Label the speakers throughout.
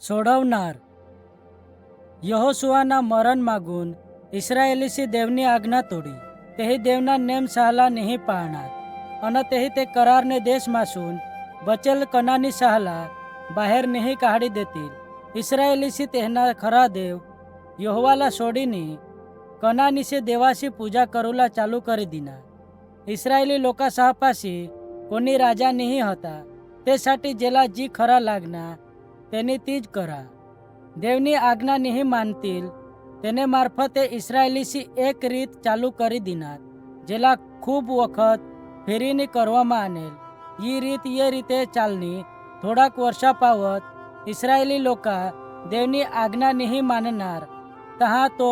Speaker 1: सोडवणार. यहोशुआना मरण मागून इस्रायलीची देवनी आज्ञा तोडी. तेही देवना नेम सहाला नहीं पाळणार अन तेही ते करारने देश मासून बचेल कनानी सहाला बाहेर नहीं काढी देतील. इस्रायलीशी तेहना खरा देव यहोवाला सोडीनी कनानीचे देवाशी पूजा करूला चालू करी दिना. इस्रायली लोका सापाशी कोणी राजा नहीं होता. त्यासाठी जेला जी खरा लागना त्यांनी तीच करा. देवनी आज्ञा नहीं मानतील તેને મારફતે ઇસરાયેલીસી એક રીત ચાલુ કરી દીનાર જેલા ખૂબ વખત ફેરીને કરવામાં આનેલ. એ રીત એ રીતે ચાલની થોડાક વર્ષા પાવત ઇસરાયેલી લોકા દેવની આજ્ઞા નહીં માનનાર તહા તો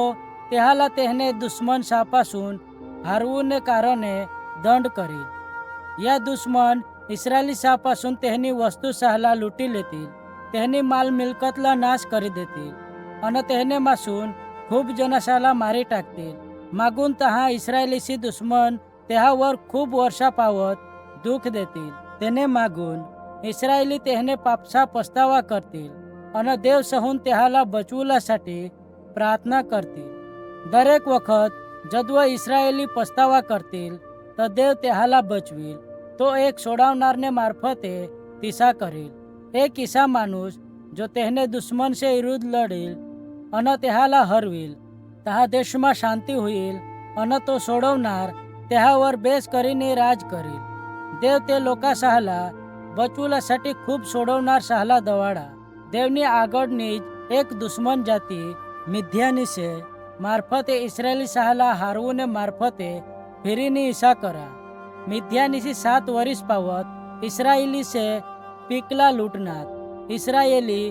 Speaker 1: તેहाला તેહને દુશ્મન સાપાसून हारवूने કારણે દંડ કરી. या दुश्मन इस्रायली सापासून तेहनी वस्तू सहाला लुटी लेतील. तेहनी माल मिलकतला नाश करी देतील आणि तेहने मासून खूप जनासाला मारी टाकतील. मागून तहा इस्रायलीची दुश्मन तेहावर खूप वर्षा पावत दुःख देतील. तेने मागून इस्रायली तेहने पापसा पस्तावा करतील आणि देव सहून तेहाला बचवूलासाठी प्रार्थना करतील. दरेक वखत जदव इस्रायली पस्तावा करतील तर देव तेहाला बचवील. तो एक सोडावणारने मार्फते तिसा करील. एक ईसा माणूस जो तेहने दुश्मन से विरुद्ध लढेल अन तेहाला हरविल तहा देशमा शांती होईल अन तो सोडवणार तेहावर बेस करीने राज करील. देव ते लोका सहाला बचवूलासाठी खूप सोडवणार सहाला दवाडा. देवनी आगडनीज एक दुश्मन जाती मिद्यानीसे मार्फते इस्रायली सहाला हारवूने मार्फते फिरीने ईसा करा. मिद्यानीसी 7 वर्ष पावत इस्रायली से पीकला लूटणार. इस्रायली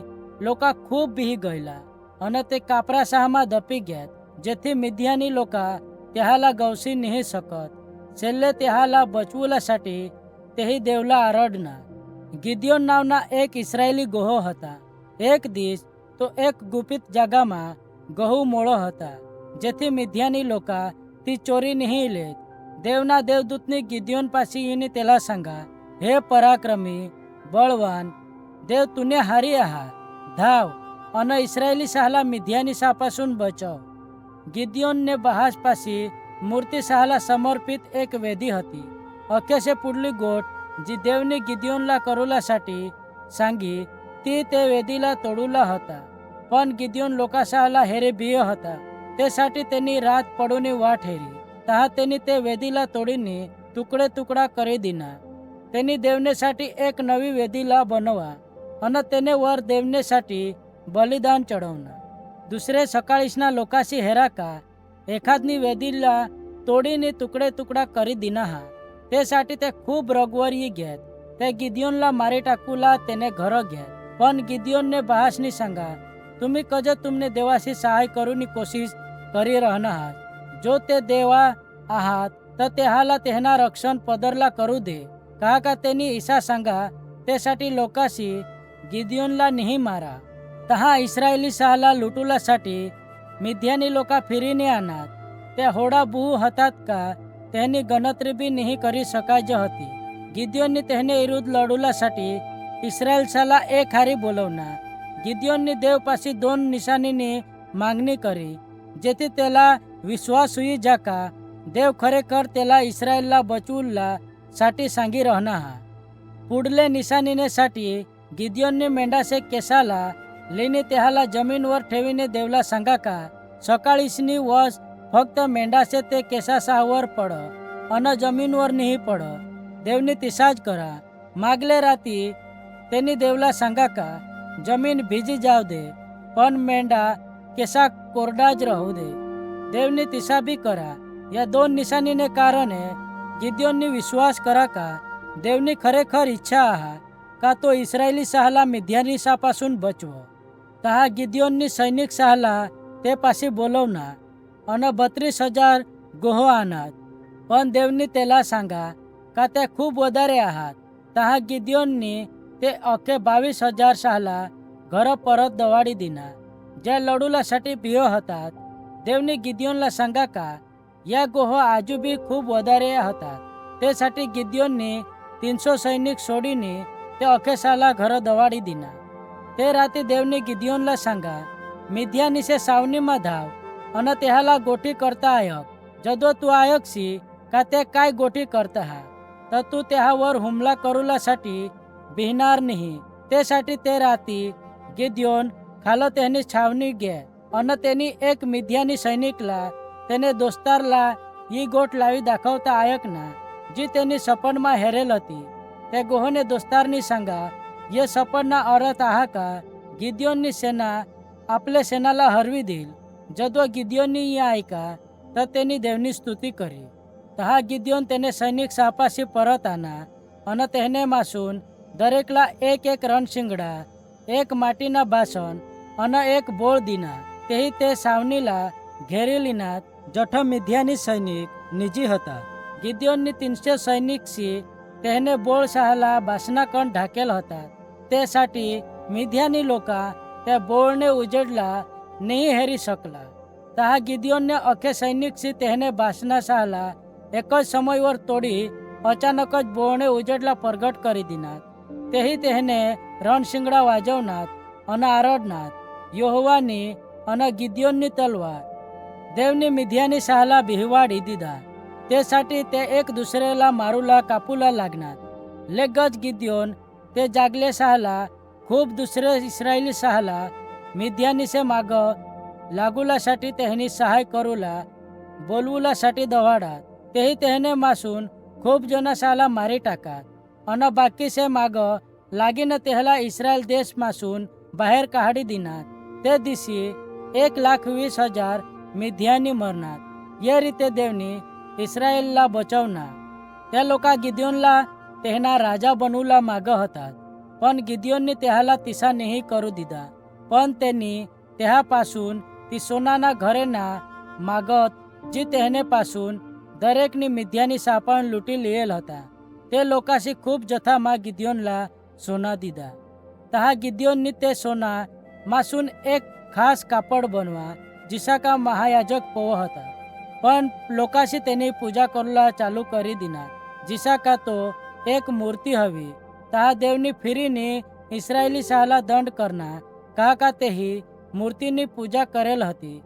Speaker 1: लोका खूप बिही गयला અને તે કાપરા શાહમાં દપી ગયા જેથી મિદ્યાની લોકા તેहाला ગવસી નહીં શકત. છેલ્લે તેहाला બચવૂલાसाठी તેહી દેવલા આરડના. ગિદિયોન નાવના એક ઇસરાયેલી ગોહો હતા. એક દિવસ તો એક ગુપિત જાગામાં ગહુ મોળો હતા જેથી મિદ્યાની લોકા તી ચોરી નહીં લેત. દેવના દેવદૂતની ગિદિયોન પાસે એને તેલા सांगा, હે પરાક્રમી બળવાન દેવ તુને હારી આહાર, ધાવ અને ઇસ્રાયેલી સहाला મિદ્યાની સાપાसून બચાવ. ગિદિયોનને બહાસ પાસી મૂર્તિ સहाला સમર્પિત એક વેદી હતી. અખ્યસે પુડલી ગોટ जी देवनी गिदियोनला करूलासाठी सांगी ती ते वेदीला तोडूला હતા. पण गिदियोन लोका सहाला हेरे बियो હતા. त्यासाठी त्यांनी रात पडूनी वाट हेरी. तहा त्यांनी ते वेदीला तोडीने तुकडे तुकडा કરી દીના. त्यांनी देवनेसाठी एक नवी वेदीला बनवा અને તેને वर देवनेसाठी बलिदान चढवणार. दुसरे सकाळीसना लोकाशी हेराका एखादनी वेदीला तोडीने तुकडे तुकडा કરી દીના. त्यासाठी ते खूप रगवरी घेत. ते गिदियोनला मारी टाकूला તેને घर घेत. पण गिदियोनने बहासनी सांगा, तुम्ही कज तुमने देवाशी सहाय करूनी कोशिश करी रहणार. जो ते देवा आहात तर तेहाला तेहना रक्षण पदरला करू दे. का का त्यांनी ईसा सांगा त्यासाठी लोकाशी गिदियोनला नहीं मारा. तहा इस्रायली सहाला लुटूलासाठी मिद्यानी लोका फिरीने आणत. ते होडा बुहू हतात का તેની ગણતરી બી નહીં કરી શકાય હતી. ગિદિયોનની તેને વિરુદ્ધ લડુલાसाठी ઇસ્રાયેલ સાલા એક હારી બોલવના. ગિદિયોનની દેવ પાસે 2 નિશાનીની માંગણી કરી જેથી તેલા વિશ્વાસ હોઈ જાકા દેવ ખરેખર તેલા ઇસ્રાયેલલા બચવૂલા साठी सांगी रहना. पुढले निशाणीने साठी गिदियोनने मेंढासे केसाला लेने तेहाला जमीनवर ठेवीने देवला सांगा का सकाळीसनी वस फक्त मेंढासे ते केसासावर पड अन जमीनवर नहीं पड. देवनी तिसाज करा. मागले राती त्यांनी देवला सांगा का जमीन भिजी जाऊ दे पण मेंढा केसा कोरडाज राहू दे. देवनी तिसा भी करा. या 2 निशाणीने कारणे गिदियोननी विश्वास करा का देवनी खरेखर इच्छा आहा का तो इस्रायली सहाला मिद्यानी सापासून बचव. तहा गिदियोननी सैनिक सहाला ते पाशी बोलवना अन 32,000 गोहो आणत. पण देवनी त्याला सांगा का ते खूप વધારે आहात. तहा गिदियोननी ते अख्खे 22,000 सहाला घर परत दवाडी दिना जे लढूलासाठी बियो हतात. देवनी गिदियोनला सांगा का या गोहो आजू बी खूप વધારે હતા. त्यासाठी गिदियोननी 300 सैनिक सोडीने ते अखेसाला घर दवाडी दिना. તે રાતે દેવને ગિદિયોનला सांगा, मिद्यानीसे सावनीમાં धाव અને त्याला गोठी करता आयक. जदो तू आयकशी का ते काय गोठी करता हा तर तू त्यावर हुमला करूलासाठी भिणार नाही. त्यासाठी ते राती गिद्योन खालो તેની છાવણી गे અને તેની એક મિદ્યાની સૈનિકલા તેને દોસ્તારલા ઈ ગોઠ લાવી દાખવતા આયકના जी તેની સપનમાં હેરેલ હતી. તે ગોહને દોસ્તારની सांगा, ये सपना अर्थ आहा का गिद्योननी सेना आपल्या सेनाला हरवी देईल. जदो गिद्योननी ये ऐका तर त्यांनी देवनी स्तुती કરી. तहा गिद्योन તેને સૈનિક સાપાસી પરત આના અને તેને માસૂન દરેકલા એક રણશિંગડા, એક માટીના બાસણ અને એક બોળ દીના. તેહી તે સાવનીલા ઘેરી લીનાત જઠ મિદ્યાની સૈનિક નિજી હતા. गिद्योनની 300 સૈનિકસી તેને બોળ સહાલા બાસના કણ ઢાકેલ હતા. તેसाठी મિદ્યાની લોકા તે બોળને ઉજેડલા નહીં હેરી શકલા. તहा गिद्योनने अखे सैनिकसी તેને બાસના સહાલા એક જ સમયवर તોડી અચાનક જ બોળને ઉજેડલા પ્રગટ કરી દીનાત. તેહી તેને રણશિંગડા વાજવનાત અને આરડનાત, યહોવાની અને गिद्योनની તલવાર. દેવની મિદ્યાની સહાલા બિહવાડી દીધા. તેसाठी તે એક दुसरेला मारूला कापूला लागणार. लगेच गिद्योन ते जागले सहाला खूप दुसरे इस्रायली सहाला मिद्यानीसे माग लागुलासाठी त्यांनी सहाय करूला बोलवूलासाठी दवाडात. तेही તેને માસૂन खूप जण सहाला मारी टाकात અને बाकीसे माग लागीने त्याला इस्रायल देश मासून बाहेर काढी दिनात. ते दिवशी 1,20,000 मिद्यानी मरणार. या रीते देवनी इस्रायलला बचावणार. त्या लोका गिद्योनला તેના રાજા બનવલા માગ હતા, પણ गिद्योनने त्याला तिसा નહીં करू દીધા. પણ તેની त्यापासून ती સોનાના ઘરેના માગત જે તેને પાसून દરેકની મિદ્યાની સાપણ લૂંટી લેલ હતા. તે લોકાशी खूप જથ્થામાં गिद्योनला સોના દીધા. તहा गिद्योननी તે સોના માसून એક ખાસ કાપડ બનવા જીસાકા મહાયાજક પોવ હતા. પણ લોકાशी તેની પૂજા કरूला ચાલુ કરી દીના. જીસાકા તો एक मूर्ति हवी. तहा देवनी फिरीने इस्रायली सहाला दंड करना कहा का तेही मूर्तिनी पूजा करेल હતી.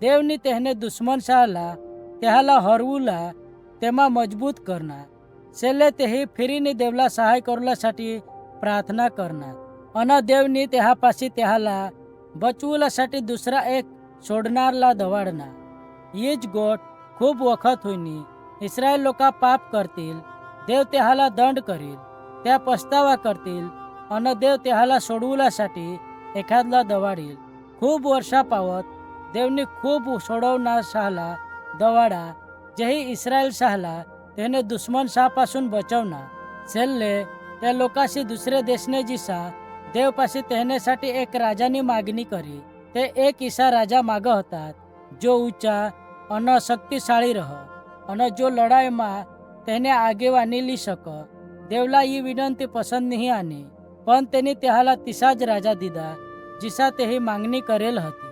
Speaker 1: देवनी તેને दुश्मन सहाला त्याला हरवूला तेमा मजबूत करणार. છેલ્લે તેही फिरीने देवला सहाय करूलासाठी प्रार्थना करणार અને देवनी त्यापाशी त्याला बचवूलासाठी दुसरा एक सोडणारला दवाडणार. हीच गोट खूप वखत होईनी. इस्रायल लोका पाप करतील, देव त्याला दंड करील, त्या पस्तावा करतील અને देव त्याला सोडवूलासाठी एखादला दवाडील. खूप वर्षा पावत देवनी खूप सोडवणार सहाला दवाडा जेही इस्रायल सहाला તેને दुश्मन શાહपासून બચાવના. છેલ્લે તે લોકાशी दुसरे देशने જીસા દેવ પાસે તેનેसाठी એક રાજાની માગણી કરી. તે એક ઈસા રાજા માગ હતા જો ઊંચા અને શક્તિશાળી રહ અને જો લડાઈમાં તેને આગેવાની લી શક. દેવલા ही विनंती पसंत नहीं आनी, पण त्यांनी त्याला तिसा જ રાજા દીધા જીસા તેही मागणी करेल હતી.